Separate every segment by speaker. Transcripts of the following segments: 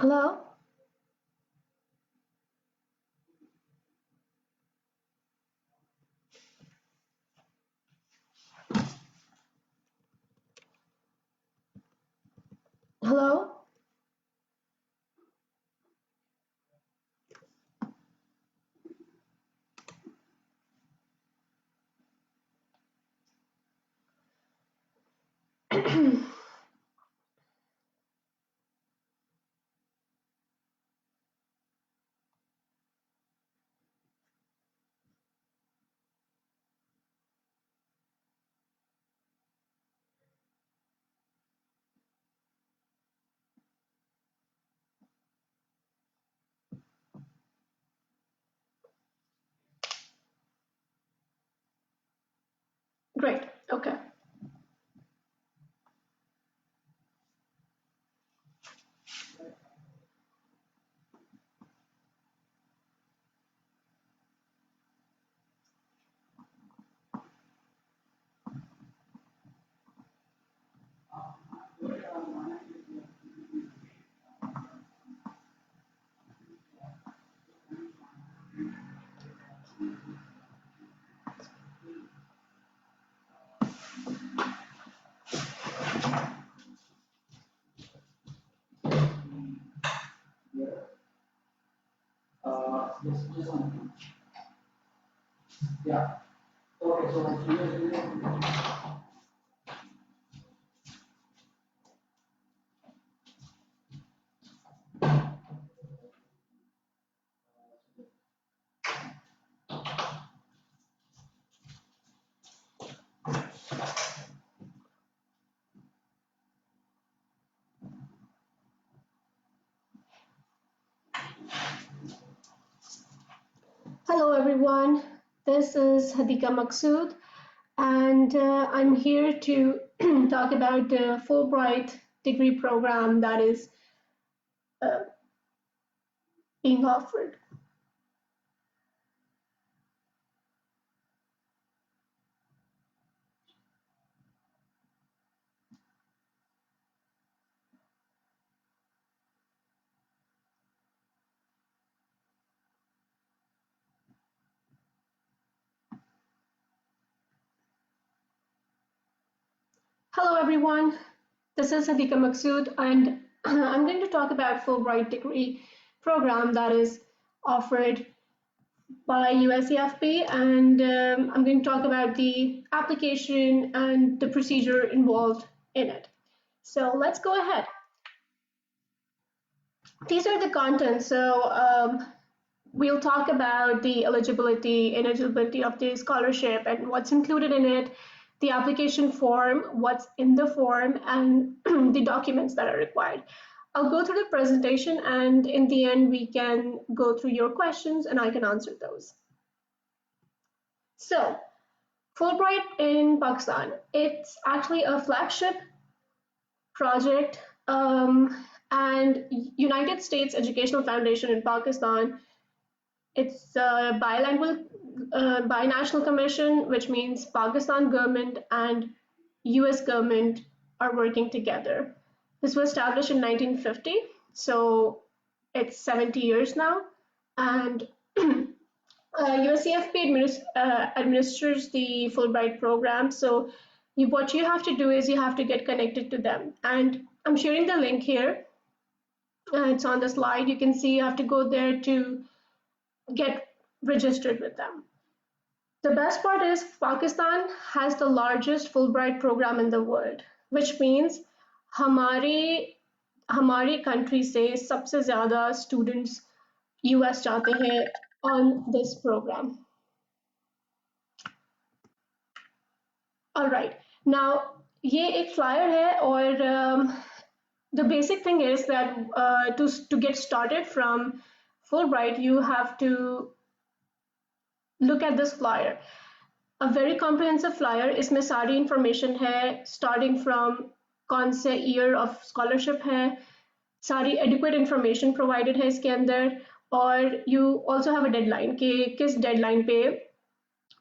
Speaker 1: Hello? Hello? Great. Okay.
Speaker 2: Yeah. Okay, so
Speaker 1: Hello, everyone. This is Hadika Maksud, and I'm here to talk about the Fulbright degree program that is uh, being offered. Hello, everyone. This is Hadika Maksud, and I'm going to talk about Fulbright degree program that is offered by USCFP, and I'm going to talk about the application and the procedure involved in it. So let's go ahead. These are the contents. So we'll talk about the ineligibility of the scholarship and what's included in it, the application form, what's in the form, and the documents that are required. I'll go through the presentation, and in the end, we can go through your questions and I can answer those. So, Fulbright in Pakistan, it's actually a flagship project, and United States Educational Foundation in Pakistan. It's a bilingual, binational commission, which means Pakistan government and U.S. government are working together. This was established in 1950, so it's 70 years now, and USCFP administers the Fulbright program. So what you have to do is you have to get connected to them. And I'm sharing the link here. It's on the slide. You can see you have to go there to get registered with them. The best part is Pakistan has the largest Fulbright program in the world, which means हमारे हमारे country से सबसे ज़्यादा students US जाते हैं on this program. All right. Now, ये एक flyer है और the basic thing is that to get started from Fulbright, you have to look at this flyer. A very comprehensive flyer. इसमें सारी information है, starting from कौन से year of scholarship है, सारी adequate information provided है इसके अंदर, और you also have a deadline कि किस deadline पे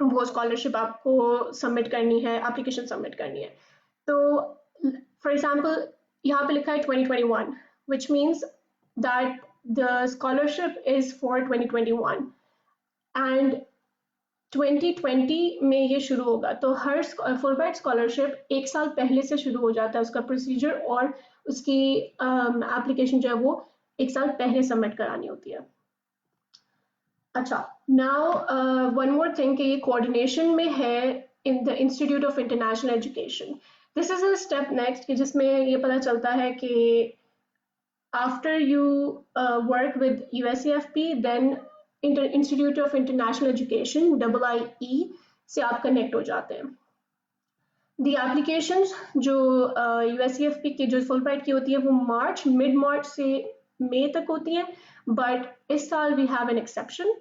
Speaker 1: वो स्कॉलरशिप आपको सबमिट करनी है, एप्लीकेशन सबमिट करनी है. तो फॉर एग्जांपल यहाँ पे लिखा है 2021, which means that the scholarship is for 2021 and 2020 में ये शुरू होगा, तो हर फुलब्राइट स्कॉलरशिप एक साल पहले से शुरू हो जाता है उसका प्रोसीजर, और उसकी एप्लीकेशन जो है वो एक साल पहले सबमिट करानी होती है। अच्छा, नाउ वन मोर थिंग कि ये कोऑर्डिनेशन में है in the institute of international education. This is a step next कि जिसमें ये पता चलता है कि after you work with USCFP then institute of international education IIE से आप कनेक्ट हो जाते हैं। दी एप्लीकेशंस जो USCFP की जो फुलब्राइट की होती है वो मिड मार्च से मई तक होती हैं, बट इस साल वी हैव एन एक्सेप्शन।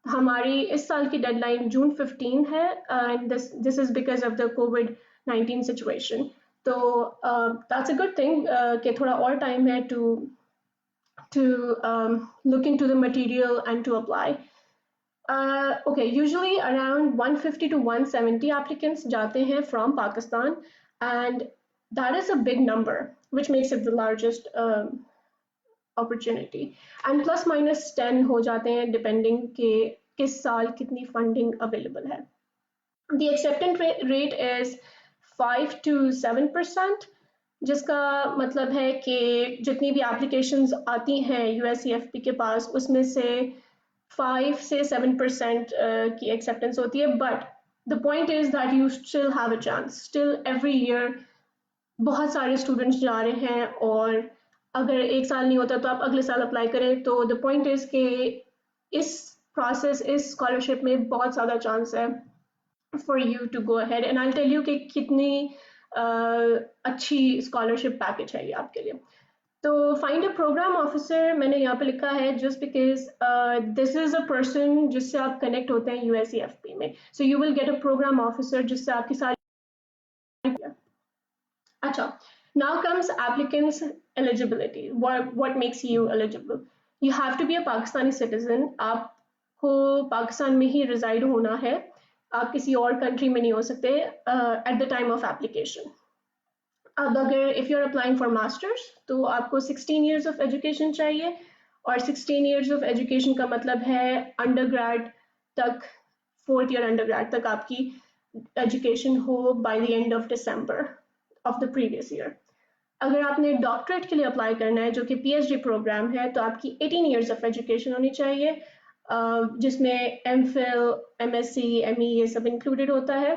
Speaker 1: हमारी इस साल की डेडलाइन जून 15 है, and this is because of the COVID-19 situation. तो दैट्स अ गुड थिंग कि थोड़ा और टाइम है to look into the material and to apply. Okay, usually around 150 to 170 applicants जाते हैं from Pakistan, and that is a big number, which makes it the largest opportunity. And plus minus 10 हो जाते हैं depending के किस साल कितनी funding available है. The acceptance rate is 5 to 7%, जिसका मतलब है कि जितनी भी एप्लीकेशंस आती हैं USCFP के पास उसमें से 5 से 7% की एक्सेप्टेंस होती है, but the point is that you still have a chance. Still every year बहुत सारे स्टूडेंट्स जा रहे हैं, और अगर एक साल नहीं होता तो आप अगले साल अप्लाई करें। तो द पॉइंट इज कि इस प्रोसेस, इस स्कॉलरशिप में बहुत ज़्यादा चांस है for you to go ahead, and I tell you कि कितनी अच्छी स्कॉलरशिप पैकेज है ये आपके लिए। तो फाइंड अ प्रोग्राम ऑफिसर मैंने यहाँ पे लिखा है just because this is a person जिससे आप कनेक्ट होते हैं USCFP में। So you will get a programme officer जिससे आपकी सारी। अच्छा, now comes applicants eligibility. What makes you eligible? You have to be a Pakistani citizen. आपको पाकिस्तान में ही रिजाइड होना है, आप किसी और कंट्री में नहीं हो सकते at the time of application. अब अगर if you are applying for masters तो आपको 16 ईयर्स ऑफ एजुकेशन चाहिए, और 16 ईयर्स ऑफ एजुकेशन का मतलब है अंडर ग्रेड तक, 4th ईयर अंडर ग्रेड तक आपकी एजुकेशन हो by the end of December of the previous year. अगर आपने डॉक्टरेट के लिए अप्लाई करना है जो कि PhD प्रोग्राम है, तो आपकी 18 ईयर्स ऑफ एजुकेशन होनी चाहिए, जिसमें MPhil, MSc, ME ये सब इंक्लूडेड होता है।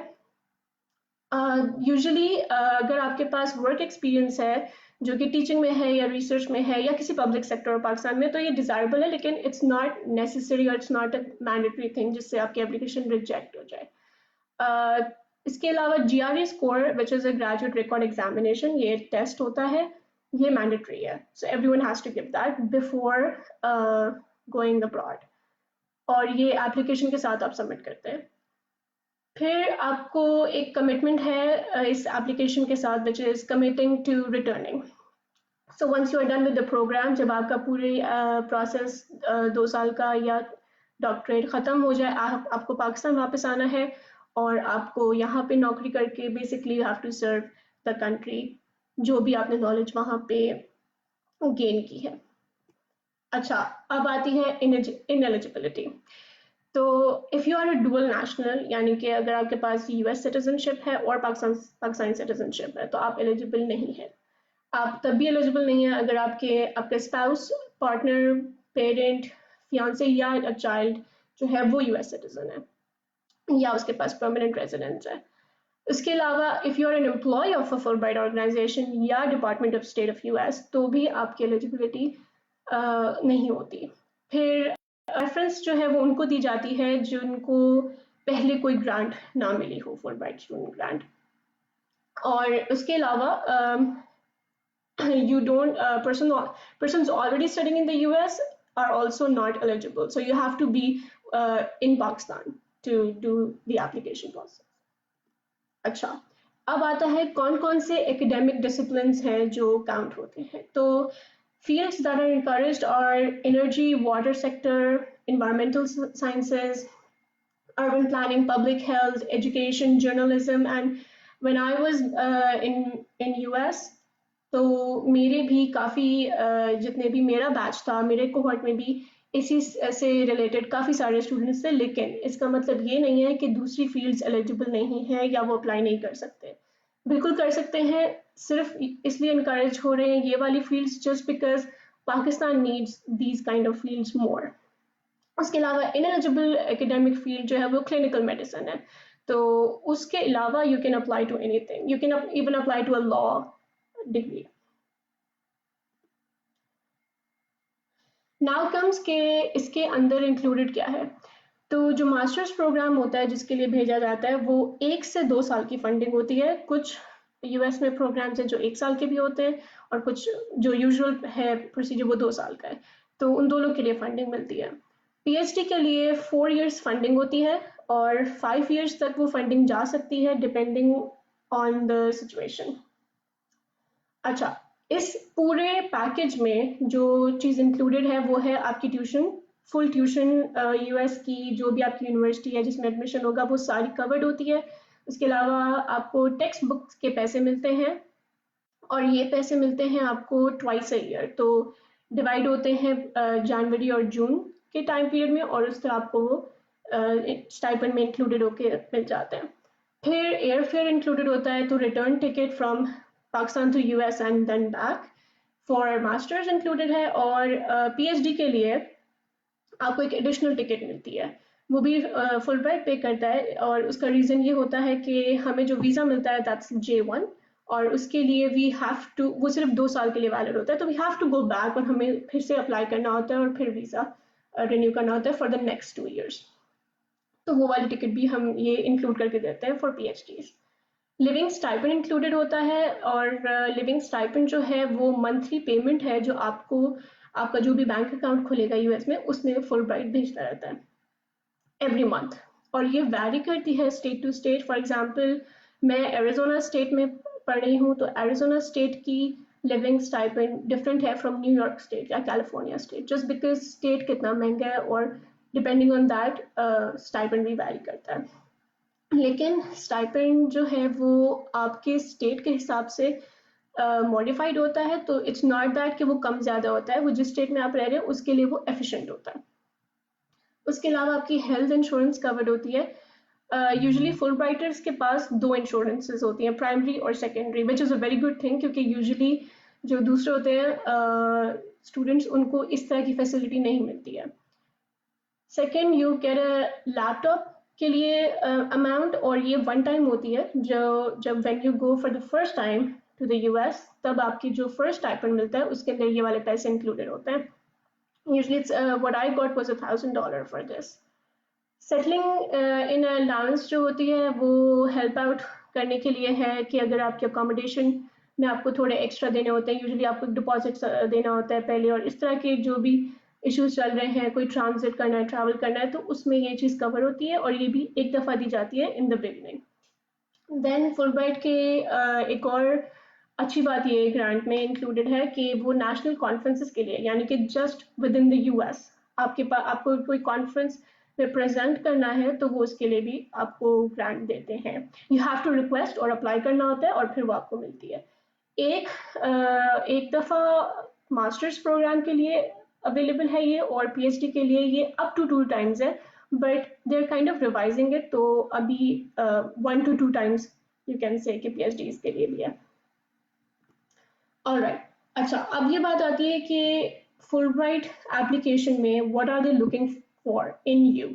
Speaker 1: यूजुअली अगर आपके पास वर्क एक्सपीरियंस है जो कि टीचिंग में है या रिसर्च में है या किसी पब्लिक सेक्टर पाकिस्तान में, तो ये डिज़ायरेबल है, लेकिन इट्स नॉट नेसेसरी और it's not a mandatory thing जिससे आपकी एप्लीकेशन रिजेक्ट हो जाए। इसके अलावा GRE score which is a graduate record examination, ये टेस्ट होता है, ये मैंडेटरी है। So everyone has to give that before going abroad, और ये एप्लीकेशन के साथ आप सबमिट करते हैं। फिर आपको एक कमिटमेंट है इस एप्लीकेशन के साथ which is committing to returning. So once you are done with the programme, जब आपका पूरी प्रोसेस 2 साल का या डॉक्टरेट ख़त्म हो जाए, आपको पाकिस्तान वापस आना है, और आपको यहाँ पे नौकरी करके basically you have to serve the country जो भी आपने नॉलेज वहाँ पे गेन की है। अच्छा, अब आती है इनएलिजिबिलिटी। तो if you are a dual national, यानी कि अगर आपके पास US सिटीजनशिप है और पाकिस्तानी सिटीजनशिप है, तो आप एलिजिबल नहीं हैं। आप तब भी एलिजिबल नहीं है अगर आपके स्पाउस, पार्टनर, पेरेंट, फियांसे या चाइल्ड जो है वो US सिटीजन है या उसके पास परमानेंट रेजिडेंस है। इसके अलावा if you are an employee of a Fulbright organization या department of state of US, तो भी आपकी एलिजिबिलिटी नहीं होती। फिर रेफरेंस जो है वो उनको दी जाती है जिनको पहले कोई ग्रांट ना मिली हो, फुलब्राइट स्टूडेंट ग्रांट। और उसके अलावा you don't persons already studying in the US are also not eligible, so you have to be in Pakistan to do the application process. अच्छा, अब आता है कौन कौन से एकेडमिक डिसिप्लिन्स हैं जो काउंट होते हैं। तो fields that are encouraged are energy, water sector, environmental sciences, urban planning, public health, education, journalism, and when I was in US, तो मेरे भी काफ़ी जितने भी मेरा बैच था, मेरे कोहॉर्ट में भी इसी से रिलेटेड काफ़ी सारे स्टूडेंट्स थे, लेकिन इसका मतलब ये नहीं है कि दूसरी फील्ड्स एलिजिबल नहीं है या वो अप्लाई नहीं कर सकते। बिल्कुल कर सकते हैं, सिर्फ इसलिए इनकरेज हो रहे हैं ये वाली fields just because Pakistan needs these kind of fields more. उसके अलावा इनएलिजिबल एकेडमिक फील्ड जो है वो क्लिनिकल मेडिसिन है, तो उसके अलावा you can apply to anything, you can even apply to a law degree. Now comes के इसके अंदर इंक्लूडेड क्या है। तो जो मास्टर्स प्रोग्राम होता है जिसके लिए भेजा जाता है वो 1 से 2 साल की फंडिंग होती है। कुछ यूएस में प्रोग्राम्स हैं जो 1 साल के भी होते हैं और कुछ जो यूजुअल है प्रोसीजर वो 2 साल का है, तो उन दोनों के लिए फंडिंग मिलती है। पीएचडी के लिए 4 years फंडिंग होती है और 5 years तक वो फंडिंग जा सकती है डिपेंडिंग ऑन द सिचुएशन। अच्छा, इस पूरे पैकेज में जो चीज़ इंक्लूडेड है वो है आपकी ट्यूशन, फुल ट्यूशन यूएस की जो भी आपकी यूनिवर्सिटी है जिसमें एडमिशन होगा वो सारी कवर्ड होती है। उसके अलावा आपको टेक्स्ट बुक्स के पैसे मिलते हैं और ये पैसे मिलते हैं आपको ट्वाइस अ ईयर, तो डिवाइड होते हैं जनवरी और जून के टाइम पीरियड में और उस तरह आपको वो स्टाइपेंड में इंक्लूडेड होके मिल जाते हैं। फिर एयर फेयर इंक्लूडेड होता है, तो return ticket from Pakistan to US and then back for masters included है, और पीएचडी के लिए आपको एक एडिशनल टिकट मिलती है, वो भी फुल ब्राइट पे करता है और उसका रीज़न ये होता है कि हमें जो वीज़ा मिलता है दैट्स J1 और उसके लिए वी हैव टू, वो सिर्फ 2 साल के लिए वैलिड होता है, तो we have to go back और हमें फिर से अप्लाई करना होता है और फिर वीज़ा रिन्यू करना होता है फॉर द नेक्स्ट 2 years। तो वो वाली टिकट भी हम ये इंक्लूड करके देते हैं for PhDs. Living stipend included होता है और लिविंग स्टाइपेंड जो है वो मंथली पेमेंट है जो आपको आपका जो भी बैंक अकाउंट खुलेगा यूएस में उसमें फुल ब्राइट भेजता रहता है एवरी मंथ, और ये वैरी करती है state to state. For example मैं एरिजोना स्टेट में पढ़ रही हूँ, तो एरिजोना स्टेट की लिविंग स्टाइपेंड डिफरेंट है फ्रॉम न्यूयॉर्क स्टेट या California state, just because state कितना महंगा है और डिपेंडिंग ऑन दैट स्टाइपेंड भी वैरी करता है। लेकिन स्टाइपेंड जो है वो आपके स्टेट के हिसाब से मॉडिफाइड होता है, तो इट्स नॉट दैट कि वो कम ज़्यादा होता है, वो जिस स्टेट में आप रह रहे हो उसके लिए वो एफिशिएंट होता है। उसके अलावा आपकी हेल्थ इंश्योरेंस कवर्ड होती है। यूजुअली फुल ब्राइटर्स के पास 2 इंश्योरेंसेज होती हैं, प्राइमरी और secondary, which is a very good thing क्योंकि यूजुअली जो दूसरे होते हैं स्टूडेंट्स उनको इस तरह की फैसिलिटी नहीं मिलती है। Second, you get a laptop के लिए अमाउंट, और ये वन टाइम होती है, जो जब when you go for the first time to the US तब आपकी जो फर्स्ट स्टाइपेंड मिलता है उसके अंदर ये वाले पैसे इंक्लूडेड होते हैं। Usually it's what I got was $1,000 for this. Settling in allowance जो होती है वो हेल्प आउट करने के लिए है कि अगर आपके अकोमोडेशन में आपको थोड़े एक्स्ट्रा देने होते हैं, यूजुअली आपको डिपॉजिट देना होता है पहले, और इस तरह के जो भी इश्यूज चल रहे हैं, कोई ट्रांजिट करना है, ट्रैवल करना है, तो उसमें ये चीज़ कवर होती है और ये भी एक दफ़ा दी जाती है in the beginning. Then Fulbright के एक और अच्छी बात ये ग्रांट में इंक्लूडेड है कि वो नेशनल कॉन्फ्रेंसेस के लिए, यानी कि just with in the US आपके पास आपको कोई कॉन्फ्रेंस रिप्रेजेंट करना है तो वो उसके लिए भी आपको ग्रांट देते हैं। यू हैव टू रिक्वेस्ट और अप्लाई करना होता है और फिर वो आपको मिलती है। एक एक दफ़ा मास्टर्स प्रोग्राम के लिए अवेलेबल है ये, और पीएचडी के लिए ये अप टू 2 times है, but they are kind of revising it, तो अभी 1 to 2 times you can say कि पीएचडी के लिए भी है। ऑलराइट, अच्छा अब ये बात आती है कि फुलब्राइट एप्लीकेशन में what are they looking for in you.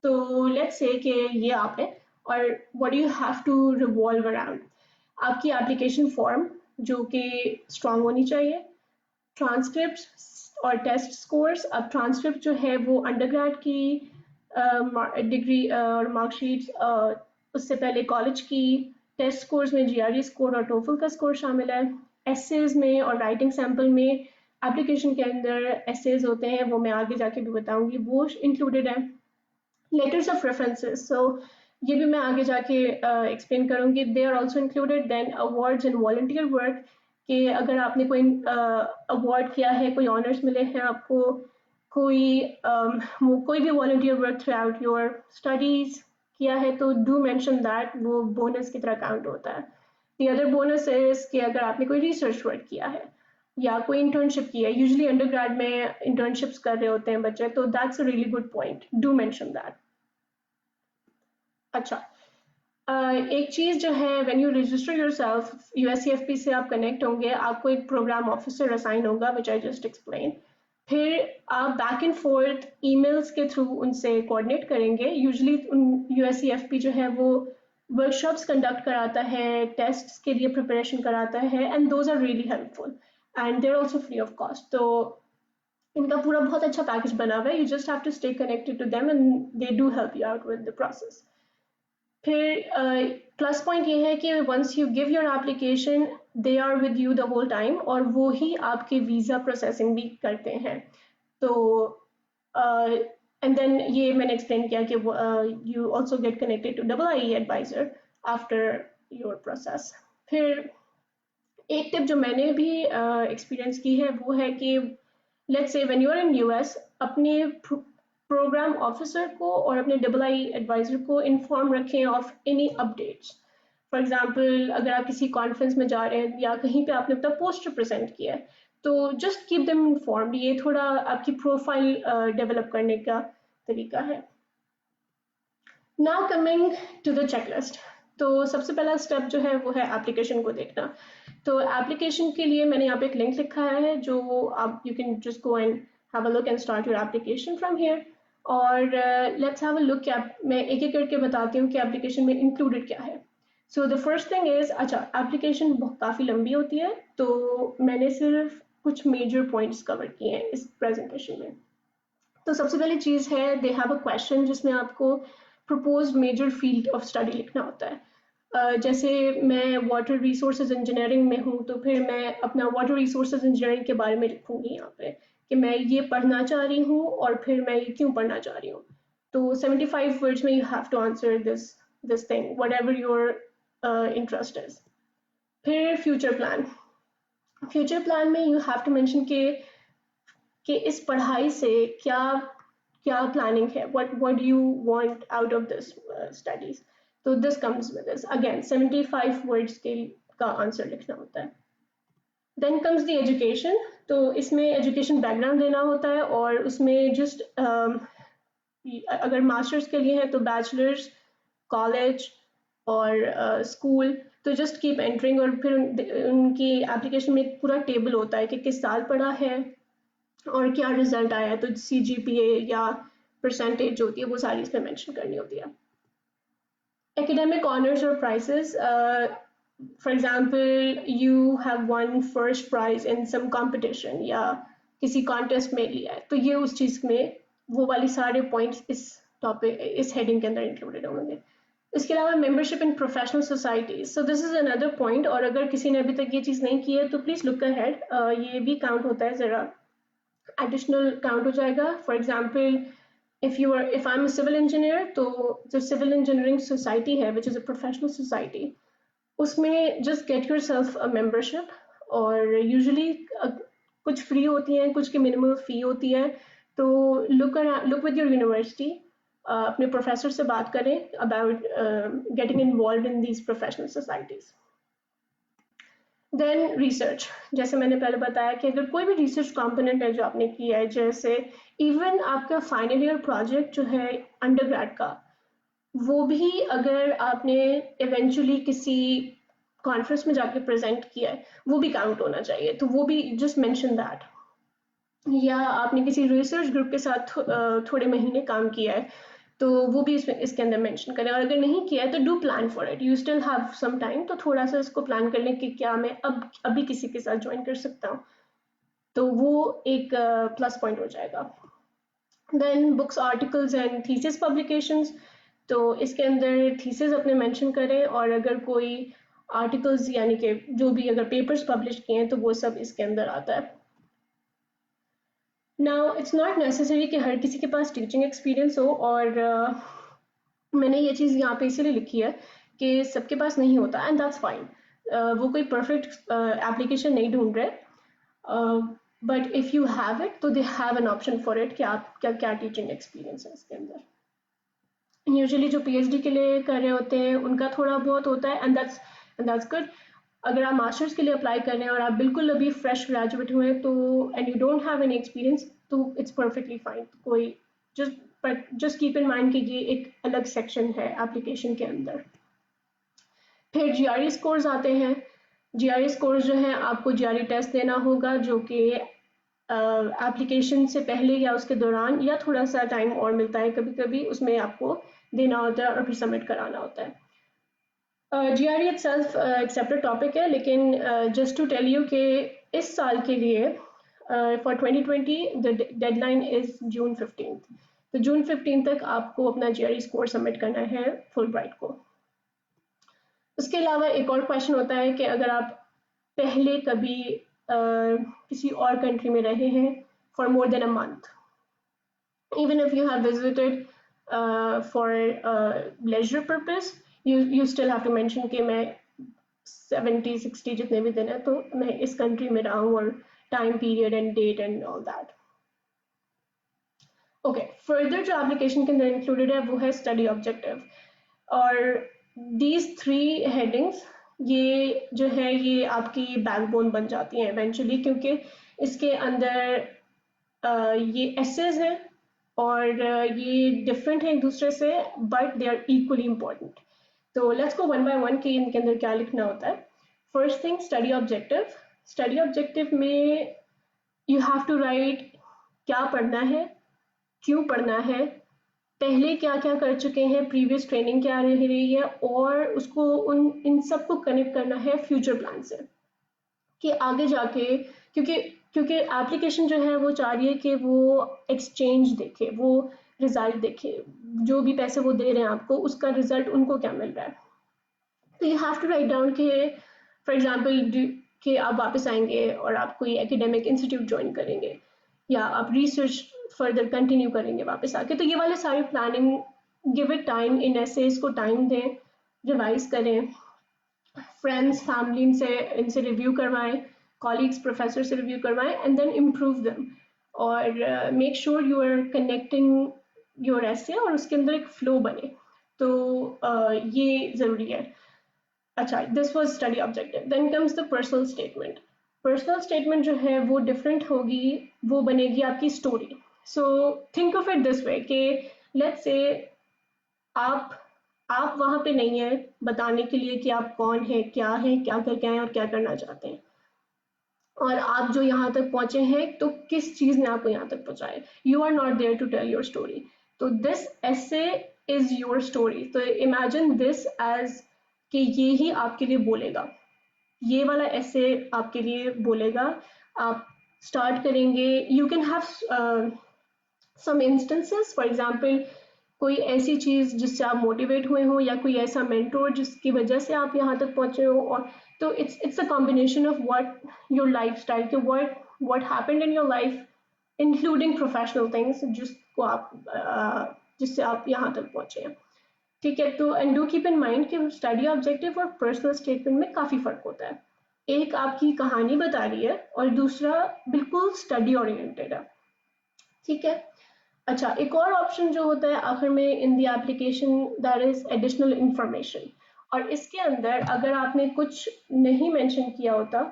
Speaker 1: तो लेट्स से कि ये आप है और what you have to revolve around. आपकी एप्लीकेशन फॉर्म जो कि स्ट्रांग होनी चाहिए, ट्रांसक्रिप्ट और टेस्ट स्कोर्स। अब ट्रांसक्रिप्ट जो है वो अंडरग्रेड की डिग्री और मार्कशीट, उससे पहले कॉलेज की। टेस्ट स्कोर्स में जीआरई स्कोर और टोफल का स्कोर शामिल है। एसेज में और राइटिंग सैम्पल में एप्लीकेशन के अंदर एसेज होते हैं, वो मैं आगे जाके भी बताऊंगी, वो इंक्लूडेड है। लेटर्स ऑफ रेफरेंसेस, सो ये भी मैं आगे जाके एक्सप्लेन करूंगी, they are also included. Then awards and volunteer work, कि अगर आपने कोई अवार्ड किया है, कोई ऑनर्स मिले हैं आपको, कोई कोई भी volunteer work through out your studies किया है तो डू मेंशन दैट, वो बोनस की तरह काउंट होता है। द अदर बोनस इज कि अगर आपने कोई रिसर्च वर्क किया है या कोई इंटर्नशिप की है, यूजुअली अंडरग्रेड में इंटर्नशिप्स कर रहे होते हैं बच्चे, तो that's a really good point, do mention that. अच्छा, एक चीज़ जो है, व्हेन यू रजिस्टर योरसेल्फ यूएससीएफपी से आप कनेक्ट होंगे, आपको एक प्रोग्राम ऑफिसर असाइन होगा विच आई जस्ट एक्सप्लेन। फिर आप बैक एंड फोर्थ ईमेल्स के थ्रू उनसे कोऑर्डिनेट करेंगे। यूजुअली यूएससीएफपी जो है वो वर्कशॉप्स कंडक्ट कराता है, टेस्ट्स के लिए प्रिपरेशन कराता है, and those are really helpful and they're also free of cost. तो इनका पूरा बहुत अच्छा पैकेज बना हुआ है, you just have to stay connected to them and they do help you out with the process. फिर प्लस पॉइंट ये है कि once you give your application they are with you the whole time, और वो ही आपके visa processing भी करते हैं। तो एंड देन ये मैंने एक्सप्लेन किया कि you also get connected to IIE advisor after your process. फिर एक टिप जो मैंने भी एक्सपीरियंस की है वो है कि let's say when you are in US, अपने प्रोग्राम ऑफिसर को और अपने IIE एडवाइजर को इन्फॉर्म रखें of any updates. For example, अगर आप किसी कॉन्फ्रेंस में जा रहे हैं या कहीं पे आपने अपना पोस्टर प्रेजेंट किया है, तो जस्ट कीप देम इन्फॉर्म्ड। ये थोड़ा आपकी प्रोफाइल डेवलप करने का तरीका है। Now coming to the checklist, तो सबसे पहला स्टेप जो है वो है एप्लीकेशन को देखना। तो एप्लीकेशन के लिए मैंने यहाँ पे एक लिंक लिखा है जो आप you can just go and have a look and start your application from here. और लेट्स हैव अ लुक कि मैं एक एक करके बताती हूँ कि एप्लीकेशन में इंक्लूडेड क्या है। So the first thing is, अच्छा एप्लीकेशन काफ़ी लंबी होती है, तो मैंने सिर्फ कुछ मेजर पॉइंट्स कवर किए हैं इस प्रेजेंटेशन में। तो सबसे पहली चीज़ है, दे हैव अ क्वेश्चन जिसमें आपको proposed major field of study लिखना होता है। जैसे मैं वाटर रिसोर्सेज इंजीनियरिंग में हूँ, तो फिर मैं अपना वाटर रिसोर्सेज इंजीनियरिंग के बारे में लिखूंगी यहाँ पे कि मैं ये पढ़ना चाह रही हूँ और फिर मैं ये क्यों पढ़ना चाह रही हूँ। तो 75 वर्ड्स में you have to answer this thing whatever your interest is. फिर फ्यूचर प्लान में यू हैव टू मेंशन कि इस पढ़ाई से क्या क्या प्लानिंग है, what do you want out of this studies। तो this comes with this again 75 words का आंसर लिखना होता है। देन कम्स द एजुकेशन, तो इसमें एजुकेशन बैकग्राउंड देना होता है, और उसमें जस्ट अगर मास्टर्स के लिए है तो बैचलर्स, कॉलेज और स्कूल, तो जस्ट कीप एंटरिंग। और फिर उनकी एप्लीकेशन में एक पूरा टेबल होता है कि किस साल पढ़ा है और क्या रिजल्ट आया है, तो CGPA या परसेंटेज जो होती है वो सारी इसमें मेंशन करनी होती है। एकेडमिक ऑनर्स और prizes, for example you have won first prize in some competition या किसी कॉन्टेस्ट में लिया है, तो ये उस चीज़ में वो वाली सारे पॉइंट्स इस टॉपिक इस हेडिंग के अंदर इंक्लूडेड होंगे। इसके अलावा membership in professional societies, so this is another point, और अगर किसी ने अभी तक ये चीज़ नहीं की है तो प्लीज़ लुक अहेड, ये भी काउंट होता है, ज़रा एडिशनल काउंट हो जाएगा। For example, if I'm a civil engineer, तो जो सिविल इंजीनियरिंग सोसाइटी है which is a professional society, उसमें just get yourself a membership, और यूजुअली कुछ फ्री होती हैं, कुछ की मिनिमल फ़ी होती है। तो लुक विद योर यूनिवर्सिटी, अपने प्रोफेसर से बात करें about getting involve in these professional societies. Then research, जैसे मैंने पहले बताया कि अगर कोई भी रिसर्च कंपोनेंट है जो आपने किया है, जैसे इवन आपका फाइनल ईयर प्रोजेक्ट जो है अंडरग्रेड का, वो भी अगर आपने इवेंचुअली किसी कॉन्फ्रेंस में जाके प्रेजेंट किया है, वो भी काउंट होना चाहिए, तो वो भी जस्ट मेंशन दैट। या आपने किसी रिसर्च ग्रुप के साथ थोड़े महीने काम किया है, तो वो भी इसके अंदर मेंशन करें, और अगर नहीं किया है तो do plan for it, you still have some time, तो थोड़ा सा इसको प्लान कर लें कि क्या मैं अभी किसी के साथ ज्वाइन कर सकता हूँ, तो वो एक प्लस पॉइंट हो जाएगा। Then books, articles and thesis publications, तो इसके अंदर थीसिस अपने मेंशन करें, और अगर कोई आर्टिकल्स यानी कि जो भी अगर पेपर्स पब्लिश किए हैं तो वो सब इसके अंदर आता है। नाउ इट्स नॉट नेसेसरी कि हर किसी के पास टीचिंग एक्सपीरियंस हो, और मैंने ये चीज़ यहाँ पे इसीलिए लिखी है कि सबके पास नहीं होता, एंड दैट्स फाइन। वो कोई परफेक्ट एप्लीकेशन नहीं ढूंढ रहे, but if you have it तो they have an option for it कि आप क्या क्या टीचिंग एक्सपीरियंस है इसके अंदर। यूजुअली जो PhD के लिए कर रहे होते हैं उनका थोड़ा बहुत होता है, एंड दैट्स गुड। अगर आप मास्टर्स के लिए अप्लाई कर रहे हैं और आप बिल्कुल अभी फ्रेश ग्रेजुएट हुए हैं तो and you don't have any experience, तो इट्स परफेक्टली फाइन। कोई just but just keep in mind कि ये एक अलग सेक्शन है एप्लीकेशन के अंदर। फिर जीआरई स्कोर्स आते हैं। जीआरई स्कोर्स जो है आपको जीआरई टेस्ट देना होगा, जो कि एप्लीकेशन से पहले या उसके दौरान या थोड़ा सा टाइम और मिलता है कभी कभी, उसमें आपको देना होता है और फिर सबमिट कराना होता है। जीआरई इटसेल्फ एक सेपरेट टॉपिक है, लेकिन जस्ट टू टेल यू कि इस साल के लिए फॉर 2020 द डेडलाइन इज जून 15। तो जून 15 तक आपको अपना जीआरई स्कोर सबमिट करना है फुलब्राइट को। उसके अलावा एक और क्वेश्चन होता है कि अगर आप पहले कभी किसी और कंट्री में रहे हैं for more than a month, even if you have visited for leisure purpose, you still have to mention कि मैं 70-60 जितने भी दिन है तो मैं इस कंट्री में रहा हूँ, और time period and date and all that. Okay, further जो एप्लीकेशन के अंदर इंक्लूडेड है वो है स्टडी ऑब्जेक्टिव, और दीज 3 हेडिंग्स ये जो है ये आपकी बैकबोन बन जाती हैं इवेंचुअली, क्योंकि इसके अंदर ये एसेज हैं और ये डिफरेंट है एक दूसरे से, but they are equally important. तो let's go one by one कि इनके अंदर क्या लिखना होता है। First thing, study objective. Study objective में यू हैव टू राइट क्या पढ़ना है, क्यों पढ़ना है, पहले क्या क्या कर चुके हैं, प्रीवियस ट्रेनिंग क्या रह रही है, और उसको इन सबको कनेक्ट करना है फ्यूचर प्लान से कि आगे जाके, क्योंकि क्योंकि एप्लीकेशन जो है वो चाह रही है कि वो एक्सचेंज देखे, वो रिजल्ट देखे, जो भी पैसे वो दे रहे हैं आपको उसका रिजल्ट उनको क्या मिल रहा है। तो you have to write down कि फॉर एग्जांपल कि आप वापस आएंगे और आप कोई एकेडमिक इंस्टीट्यूट ज्वाइन करेंगे या आप रिसर्च फर्दर कंटिन्यू करेंगे वापस आके, तो ये वाले सारे प्लानिंग, गिव इट टाइम, इन एसेज को टाइम दें, रिवाइज करें, फ्रेंड्स फैमिली इनसे रिव्यू करवाएं, कॉलीग्स प्रोफेसर से रिव्यू करवाएं एंड देन इम्प्रूव देम, और make sure you are connecting your essay और उसके अंदर एक फ्लो बने। तो ये ज़रूरी है। अच्छा, this was study objective. Then comes the personal statement. Personal statement जो है वो डिफरेंट होगी, वो बनेगी आपकी story. So think of it this way कि लेट्स से आप आप वहाँ पे नहीं है बताने के लिए कि आप कौन हैं, क्या करके आए और क्या करना चाहते हैं, और आप जो यहाँ तक पहुँचे हैं तो किस चीज़ ने आपको यहाँ तक पहुँचाया। You are not there to tell your story, तो this essay is your story. तो इमेजिन दिस एज कि ये ही आपके लिए बोलेगा, ये वाला ऐसे आपके लिए बोलेगा। आप स्टार्ट करेंगे, you can have some instances, for example कोई ऐसी चीज़ जिससे आप मोटिवेट हुए हो या कोई ऐसा मेंटोर जिसकी वजह से आप यहाँ तक पहुँचे हो, और तो it's a combination of what your lifestyle के what happened in your life including professional things जिसको आप जिससे आप यहाँ तक पहुँचे हैं। ठीक है, तो and do keep in mind कि स्टडी ऑब्जेक्टिव और पर्सनल स्टेटमेंट में काफ़ी फ़र्क होता है। एक आपकी कहानी बता रही है और दूसरा बिल्कुल स्टडी ओरिएंटेड है। ठीक है। अच्छा, एक और ऑप्शन जो होता है आखिर में in the application, that is additional information, और इसके अंदर अगर आपने कुछ नहीं मेंशन किया होता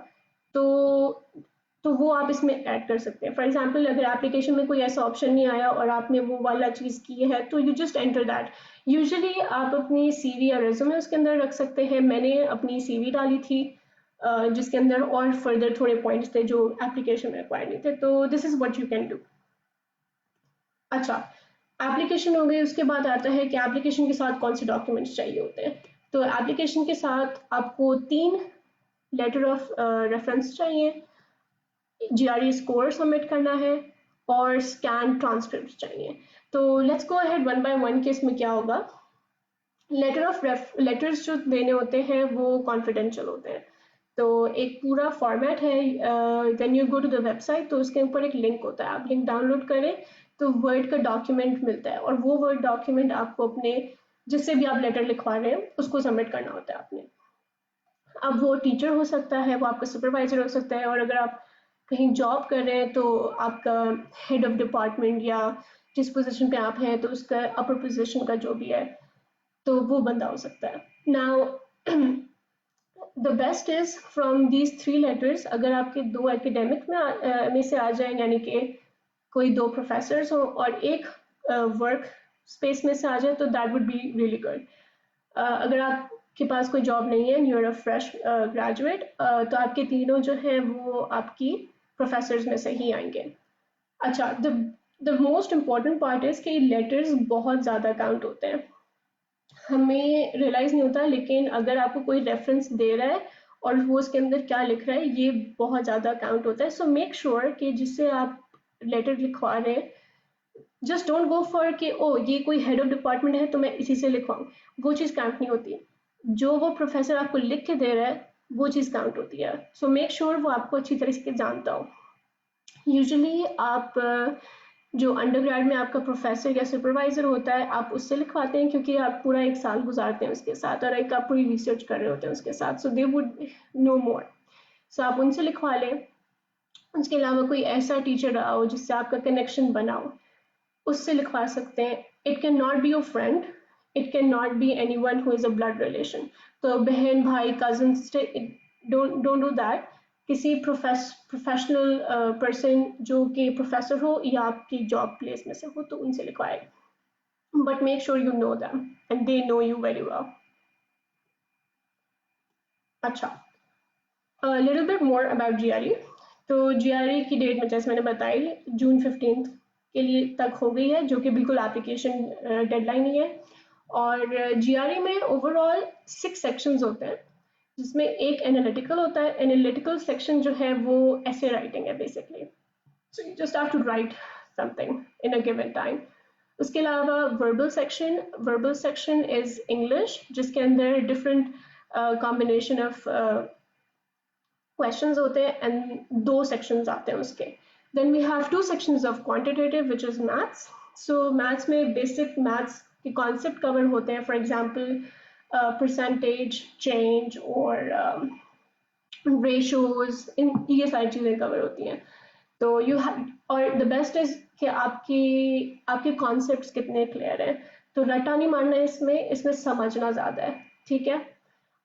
Speaker 1: तो वो आप इसमें ऐड कर सकते हैं। फॉर एग्जांपल अगर एप्लीकेशन में कोई ऐसा ऑप्शन नहीं आया और आपने वो वाला चीज़ की है तो you just enter that. Usually आप अपनी सीवी या रेज्यूमे उसके अंदर रख सकते हैं। मैंने अपनी सीवी डाली थी जिसके अंदर और फर्दर थोड़े पॉइंट्स थे जो एप्लीकेशन में रिक्वायर्ड नहीं थे, तो this is what you can do. अच्छा, एप्लीकेशन हो गई, उसके बाद आता है कि एप्लीकेशन के साथ कौन से डॉक्यूमेंट्स चाहिए होते हैं। तो एप्लीकेशन के साथ आपको 3 लेटर ऑफ रेफरेंस चाहिए, जीआरई स्कोर सबमिट करना है और स्कैन ट्रांसक्रिप्ट चाहिए। तो let's go ahead one by one कि इसमें क्या होगा। लेटर्स जो देने होते हैं वो कॉन्फिडेंशियल होते हैं। तो एक पूरा फॉर्मेट है, then you go to the website, तो उसके ऊपर एक लिंक होता है, आप लिंक डाउनलोड करें तो वर्ड का डॉक्यूमेंट मिलता है, और वो वर्ड डॉक्यूमेंट आपको अपने जिससे भी आप लेटर लिखवा रहे हैं उसको सबमिट करना होता है आपने। अब वो टीचर हो सकता है, वो आपका सुपरवाइजर हो सकता है, और अगर आप कहीं जॉब कर रहे हैं तो आपका हेड ऑफ डिपार्टमेंट या जिस पोजीशन पे आप हैं तो उसका अपर पोजीशन का जो भी है तो वो बंदा हो सकता है। Now the best is from these 3 letters, अगर आपके 2 एकेडमिक में से आ जाए, यानी कि कोई 2 प्रोफेसर्स हो और एक वर्क स्पेस में से आ जाए, तो that would be really good. अगर आपके पास कोई जॉब नहीं है, you are a fresh graduate, तो आपके तीनों जो हैं वो आपकी प्रोफेसर्स में से ही आएंगे। अच्छा, the most important part is कि लेटर्स बहुत ज़्यादा काउंट होते हैं, हमें रियलाइज़ नहीं होता, लेकिन अगर आपको कोई रेफरेंस दे रहा है और वो उसके अंदर क्या लिख रहा है, ये बहुत ज़्यादा काउंट होता है। सो मेक श्योर कि जिससे आप लेटर लिखवा रहे हैं, जस्ट डोंट गो फॉर कि ओ ये कोई हेड ऑफ डिपार्टमेंट है तो मैं इसी से लिखवाऊँ, वो चीज़ काउंट नहीं होती। जो वो प्रोफेसर आपको लिख के दे रहा है वो चीज़ काउंट होती है। सो मेक श्योर वो आपको अच्छी तरह से जानता हो। यूजुअली आप जो अंडरग्रेड में आपका प्रोफेसर या सुपरवाइजर होता है, आप उससे लिखवाते हैं, क्योंकि आप पूरा 1 साल गुजारते हैं उसके साथ और एक आप पूरी रिसर्च कर रहे होते हैं उसके साथ, सो दे वुड नो मोर। सो आप उनसे लिखवा लें। उसके अलावा कोई ऐसा टीचर रहा हो जिससे आपका कनेक्शन बना हो, उससे लिखवा सकते हैं। It can not be your friend, it can not be any one who is a blood relation, तो बहन भाई cousin, don't don't do that. किसी प्रोफेशनल पर्सन जो कि प्रोफेसर हो या आपकी जॉब प्लेस में से हो, तो उनसे लिखवाए, but make sure you know them and they know you very well. अच्छा, little bit more about GRE. तो जीआरई की डेट में जैसे मैंने बताई, जून 15 के लिए तक हो गई है, जो कि बिल्कुल एप्लीकेशन डेडलाइन ही है। और जीआरई में ओवरऑल 6 सेक्शंस होते हैं, जिसमें एक एनालिटिकल होता है। एनालिटिकल सेक्शन जो है वो ऐसे राइटिंग है basically, so you just have to write something in a given time. उसके अलावा वर्बल सेक्शन इज इंग्लिश, जिसके अंदर डिफरेंट कॉम्बिनेशन ऑफ क्वेश्चंस होते हैं, एंड 2 सेक्शंस आते हैं उसके। Then we have 2 sections of quantitative which is maths. सो मैथ्स में बेसिक मैथ्स के कॉन्सेप्ट कवर होते हैं, फॉर एग्जांपल परसेंटेज चेंज और रेशोज, इन ये सारी चीज़ें कवर होती हैं। तो और द बेस्ट इज कि आपके कॉन्सेप्ट्स कितने क्लियर हैं। तो रट्टा नहीं मारना है इसमें, इसमें समझना ज़्यादा है, ठीक है।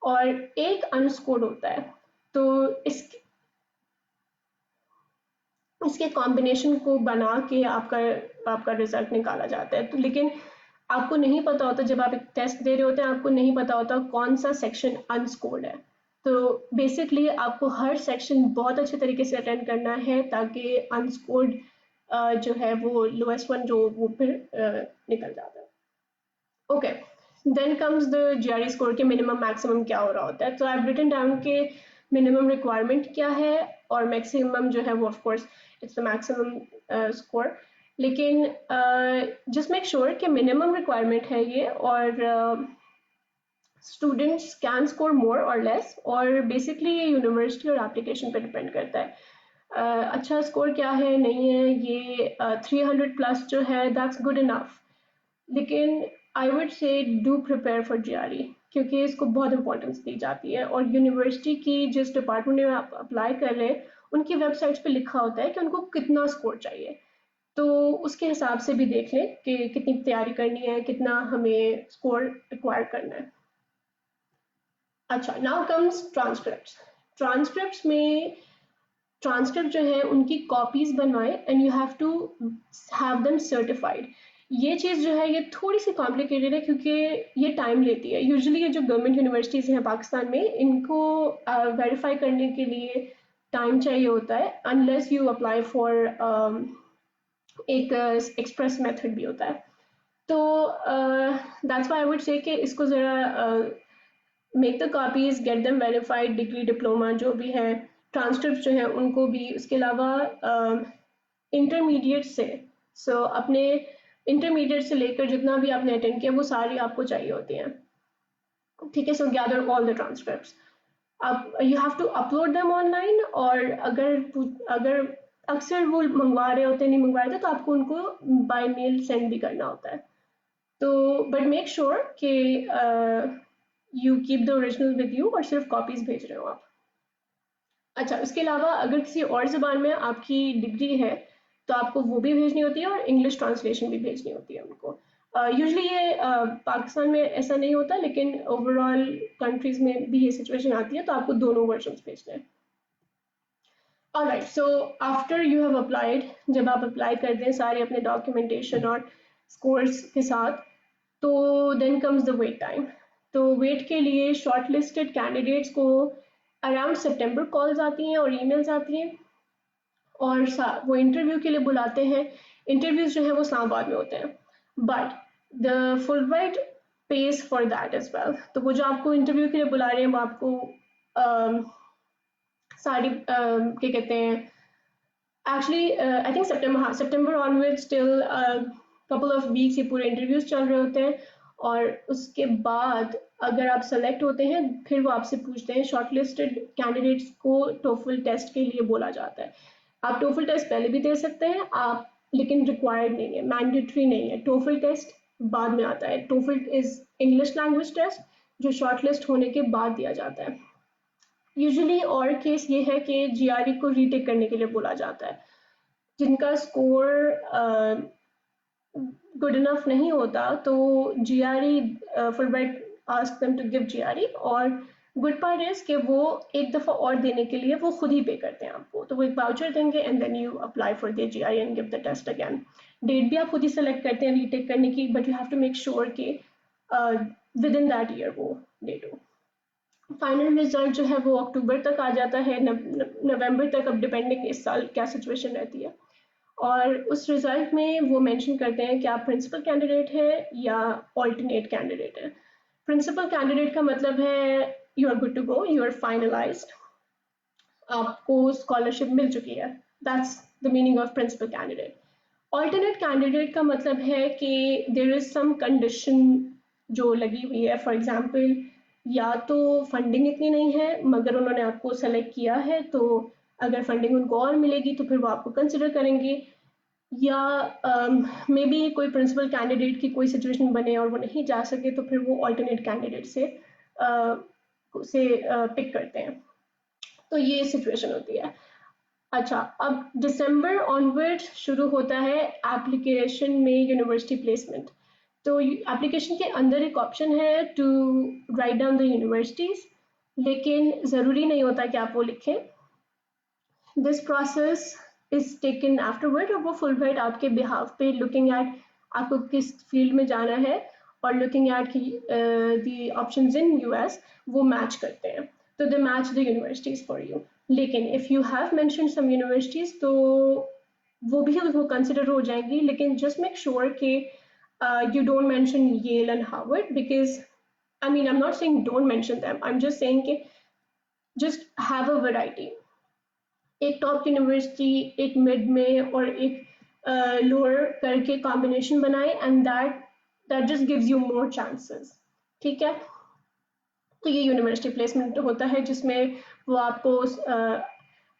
Speaker 1: और एक अनस्कोर्ड होता है, तो इसके कॉम्बिनेशन को बना के आपका रिजल्ट निकाला जाता है। तो लेकिन आपको नहीं पता होता, जब आप एक टेस्ट दे रहे होते हैं, आपको नहीं पता होता कौन सा सेक्शन अनस्कोर्ड है। तो बेसिकली आपको हर सेक्शन बहुत अच्छे तरीके से अटेंड करना है, ताकि अनस्कोर्ड जो है वो लोएस्ट वन जो वो फिर निकल जाता है। Okay, then comes the GRE score के मिनिमम मैक्सिमम क्या हो रहा होता है। तो आई हैव रिटन डाउन के मिनिमम रिक्वायरमेंट क्या है और मैक्सिमम जो है वो of course it's the maximum score. लेकिन जस्ट मेक श्योर कि मिनिमम रिक्वायरमेंट है ये, और स्टूडेंट्स कैन स्कोर मोर और लेस, और बेसिकली ये यूनिवर्सिटी और एप्लीकेशन पे डिपेंड करता है। अच्छा स्कोर क्या है नहीं है, ये 300 प्लस जो है दैट्स गुड इनफ। लेकिन I would say do prepare for GRE, क्योंकि इसको बहुत इंपॉर्टेंस दी जाती है, और यूनिवर्सिटी की जिस डिपार्टमेंट में आप अप्लाई कर रहे हैं, उनकी वेबसाइट्स पे लिखा होता है कि उनको कितना स्कोर चाहिए। तो उसके हिसाब से भी देख लें कि कितनी तैयारी करनी है, कितना हमें स्कोर रिक्वायर करना है। अच्छा, नाउ कम्स ट्रांसक्रिप्ट्स। ट्रांसक्रिप्ट्स में ट्रांसक्रिप्ट जो है उनकी कॉपीज बनवाएं, and you have to have them certified. ये चीज़ जो है ये थोड़ी सी कॉम्प्लिकेटेड है, क्योंकि ये टाइम लेती है। यूजुअली ये जो गवर्नमेंट यूनिवर्सिटीज़ हैं पाकिस्तान में, इनको वेरीफाई करने के लिए टाइम चाहिए होता है, अनलेस यू अप्लाई फॉर एक एक्सप्रेस मेथड भी होता है। तो दैट्स व्हाई आई वुड से कि इसको ज़रा make the copies, get them verified, degree diploma जो भी है, ट्रांसक्रिप्ट जो है उनको भी। उसके अलावा इंटरमीडिएट से, अपने इंटरमीडिएट से लेकर जितना भी आपने अटेंड किया वो सारी आपको चाहिए होती हैं, ठीक है। So gather all the transcripts, आप you have to upload them online, और अगर अक्सर वो मंगवा रहे होते नहीं मंगवा रहे थे, तो आपको उनको बाय मेल सेंड भी करना होता है। तो बट मेक श्योर कि you keep the original with you, और सिर्फ कॉपीज भेज रहे हो आप। अच्छा, उसके अलावा अगर किसी और ज़बान में आपकी डिग्री है, तो आपको वो भी भेजनी होती है, और इंग्लिश ट्रांसलेशन भी भेजनी होती है उनको। यूजली ये पाकिस्तान में ऐसा नहीं होता, लेकिन ओवरऑल कंट्रीज में भी ये सिचुएशन आती है, तो आपको दोनों वर्जन भेजने हैं। Alright, so after you have applied, जब आप अप्लाई कर दें सारे अपने डॉक्यूमेंटेशन और स्कोर्स के साथ, तो then comes the wait time. तो वेट के लिए शॉर्ट लिस्टेड कैंडिडेट्स को अराउंड सितंबर कॉल्स आती हैं और ईमेल्स आती हैं, और वो इंटरव्यू के लिए बुलाते हैं। इंटरव्यूज जो है वो इस्लामाबाद में होते हैं, but the Fulbright page for that as well. तो वो जो आपको इंटरव्यू के लिए बुला रहे हैं वो आपको सारी क्या कहते हैं, एक्चुअली आई थिंक सितंबर, हाँ September onwards till couple of weeks ये पूरे इंटरव्यूज चल रहे होते हैं, और उसके बाद अगर आप सेलेक्ट होते हैं फिर वो आपसे पूछते हैं, शॉर्टलिस्टेड कैंडिडेट्स को टोफल टेस्ट के लिए बोला जाता है। आप टोफल टेस्ट पहले भी दे सकते हैं आप, लेकिन रिक्वायर्ड नहीं है, मैंडेटरी नहीं है। टोफल टेस्ट बाद में आता है। TOEFL is English language test जो शॉर्टलिस्ट होने के बाद दिया जाता है। यूजुअली और केस ये है कि जीआरई को रीटेक करने के लिए बोला जाता है। जिनका स्कोर गुड इनफ नहीं होता तो GRE Fulbright ask them to give GRE, और गुड पार्ट इज कि वो एक दफ़ा और देने के लिए वो खुद ही पे करते हैं आपको, तो वो एक वाउचर देंगे and then you apply for the GRE and give the test again. Date भी आप खुद ही सेलेक्ट करते हैं रीटेक करने की, but you have to make sure कि विद इन दैट ईयर वो डेट हो। फाइनल रिजल्ट जो है वो अक्टूबर तक आ जाता है, नवंबर तक, अब डिपेंडिंग इस साल क्या सिचुएशन रहती है। और उस रिजल्ट में वो मेंशन करते हैं कि आप प्रिंसिपल कैंडिडेट है या ऑल्टरनेट कैंडिडेट है। प्रिंसिपल कैंडिडेट का मतलब है you are good to go, you are finalized, आपको स्कॉलरशिप मिल चुकी है, that's the meaning of principal candidate. Alternate candidate का मतलब है कि देयर इज सम कंडीशन जो लगी हुई है, फॉर एग्जांपल या तो फंडिंग इतनी नहीं है मगर उन्होंने आपको सेलेक्ट किया है, तो अगर फंडिंग उनको और मिलेगी तो फिर वो आपको कंसिडर करेंगे, या मे बी कोई प्रिंसिपल कैंडिडेट की कोई सिचुएशन बने और वो नहीं जा सके तो फिर वो ऑल्टरनेट कैंडिडेट से पिक करते हैं। तो ये सिचुएशन होती है। अच्छा, अब दिसंबर ऑनवर्ड शुरू होता है एप्लीकेशन में यूनिवर्सिटी प्लेसमेंट। तो एप्लीकेशन के अंदर एक ऑप्शन है to write down the universities, लेकिन ज़रूरी नहीं होता कि आप वो लिखें। This process is taken afterward, और वो फुलब्राइट आपके बिहाफ पे लुकिंग एट आपको किस फील्ड में जाना है और looking at the options in US वो मैच करते हैं, तो they match the universities for you. लेकिन if you have mentioned some universities तो वो भी वो कंसिडर हो जाएंगी, लेकिन जस्ट मेक श्योर कि you don't mention Yale and Harvard, because I mean I'm not saying don't mention them, I'm just saying कि just have a variety, एक टॉप यूनिवर्सिटी, एक मिड में और एक लोअर करके कॉम्बिनेशन बनाए, and that just gives you more chances. ठीक है, तो ये यूनिवर्सिटी प्लेसमेंट होता है जिसमें वो आपको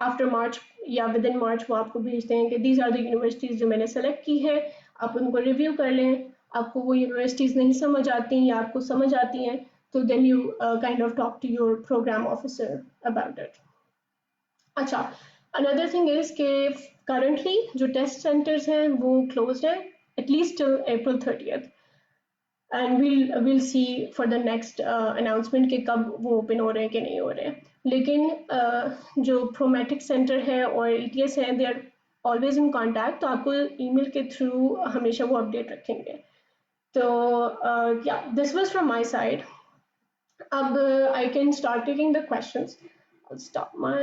Speaker 1: आफ्टर मार्च या विद इन मार्च वो आपको भेजते हैं कि दीज आर द यूनिवर्सिटीज़ जो मैंने सेलेक्ट की है, आप उनको रिव्यू कर लें। आपको वो यूनिवर्सिटीज़ नहीं समझ आती या आपको समझ आती हैं तो then you kind of talk to your programme officer about it. अच्छा, अनदर थिंग इज कि करंटली जो टेस्ट सेंटर्स हैं वो क्लोज्ड हैं at least till April 30th, and we'll see for the next announcement कि कब वो ओपन हो रहे हैं कि नहीं हो रहे हैं। लेकिन जो प्रोमेटिक सेंटर है और ETS है they are always in contact, तो आपको ईमेल के थ्रू हमेशा वो अपडेट रखेंगे। तो या this was from my side. अब I can start taking the questions. I'll stop my